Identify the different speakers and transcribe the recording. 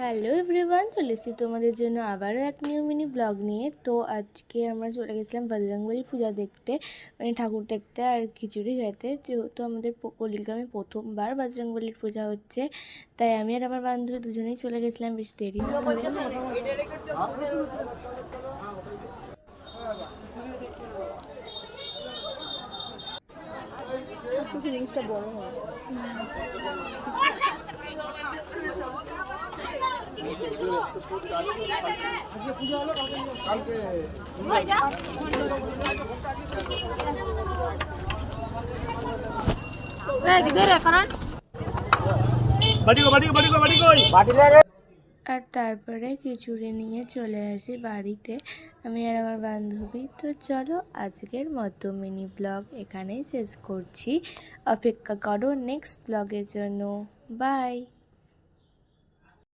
Speaker 1: Hello everyone, চলে এসেছি তোমাদের জন্য আবারও এক নিউ মিনি ব্লগ নিয়ে। তো আজকে আমরা চলে গেছিলাম বজরংবলী পূজা দেখতে, মানে ঠাকুর দেখতে আর খিচুড়ি খেতে। যেহেতু আমাদের পল্লিগ্রামে প্রথমবার বজরংবলীর পূজা হচ্ছে, তাই আমি আর আমার বান্ধবী দুজনেই চলে গেছিলাম বেশি দেরি না করে। জিনিসটা বড় হয়। আর তারপরে খিচুড়ি নিয়ে চলে আসি বাড়িতে আমি আর আমার বান্ধবী। তো চলো আজকের মতো মিনি ব্লগ এখানেই শেষ করছি। অপেক্ষা করো নেক্সট ব্লগের জন্য। বাই।